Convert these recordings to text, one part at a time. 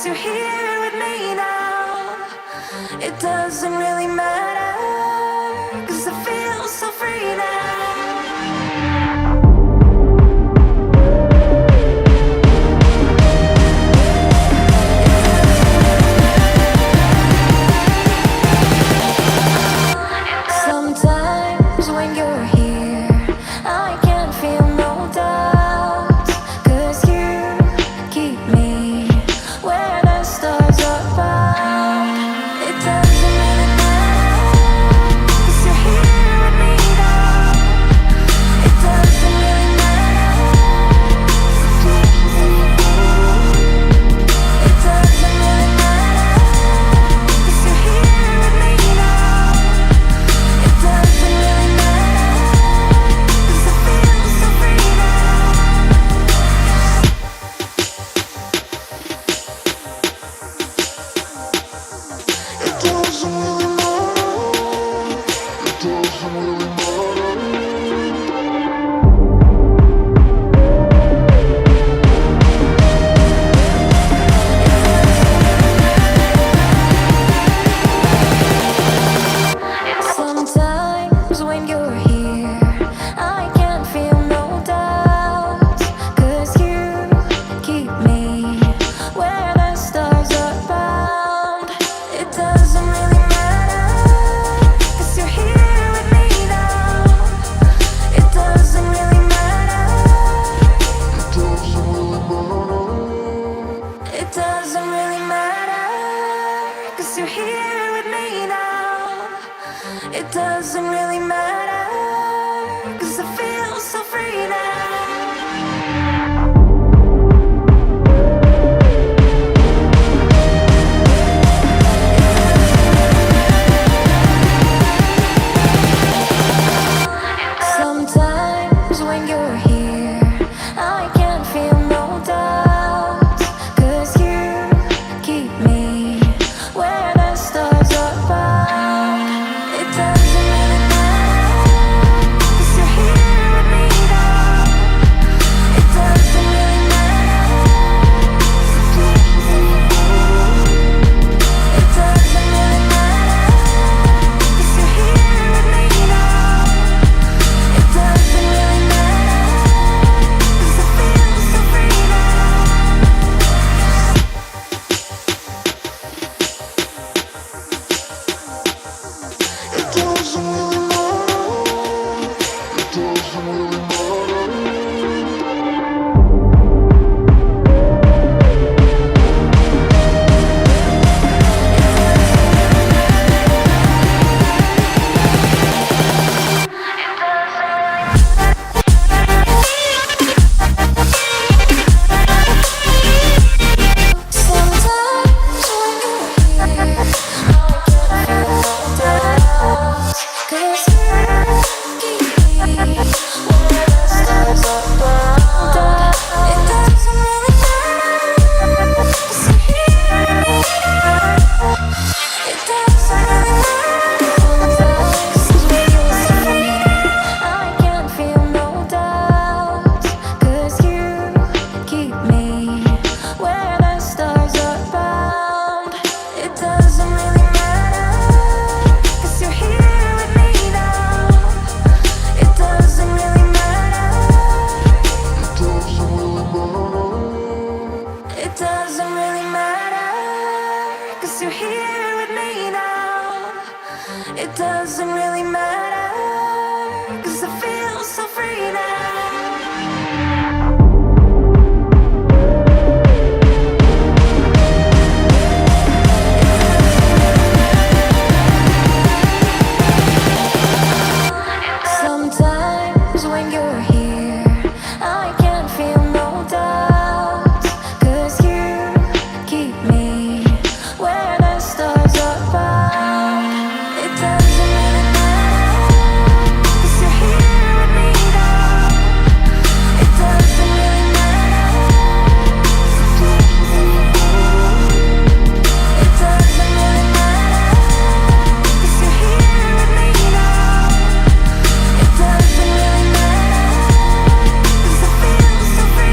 'cause you're here with me now. It doesn't really matter, 'cause I feel so free now. Sometimes when you're here, I can't feel no doubt, 'cause you keep me where the stars are found. It doesn't really matter, 'cause you're here with me now. It doesn't really matter. It doesn't really matter, 'cause you're here with me now. It doesn't really matter, 'cause I feel so free now. It doesn't really matter. It doesn't really Sometimes when you're here, I can't feel no doubt, 'cause you keep me where the stars are found. It doesn't really matter, 'cause you're here with me now. It doesn't really matter. It doesn't really matter. It doesn't really matter, 'cause you're here with me now. It doesn't really matter, 'cause I feel so free now. Sometimes when you're here, I can't feel no doubt, 'cause you keep me where the stars are found. It doesn't really matter, 'cause you're here with me now. It doesn't really matter. It doesn't really matter, 'cause you're here with me now. It doesn't really matter, 'cause I feel so free now. It doesn't really matter. It doesn't really matter. Sometimes when you're here, I can't feel no doubt, 'cause you keep me where the stars are found. It doesn't really matter, 'cause you're here with me now. It doesn't really matter. Sometimes when you're here, I can't feel no doubt, 'cause you keep me where the stars are found. It doesn't really matter, 'cause you're here with me now. It doesn't really matter. It doesn't really matter. It doesn't really matter, 'cause you're here with me now. It doesn't really matter, 'cause I feel so free now. Sometimes when you're here, I can't feel no doubt, 'cause you keep me where the stars are found. It doesn't really matter, 'cause you're here with me now. It doesn't really matter. It doesn't really matter, 'cause you're here with me now. It doesn't really matter, 'cause I feel so free.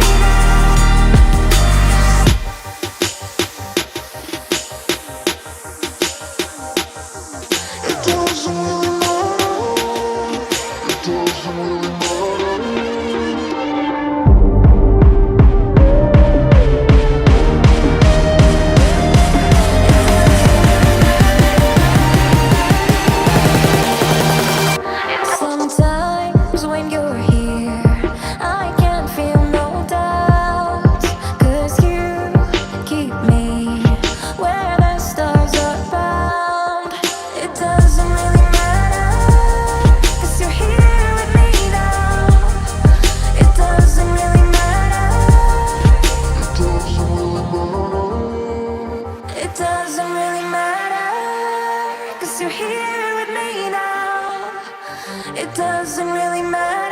'cause you're here with me now. It doesn't really matter.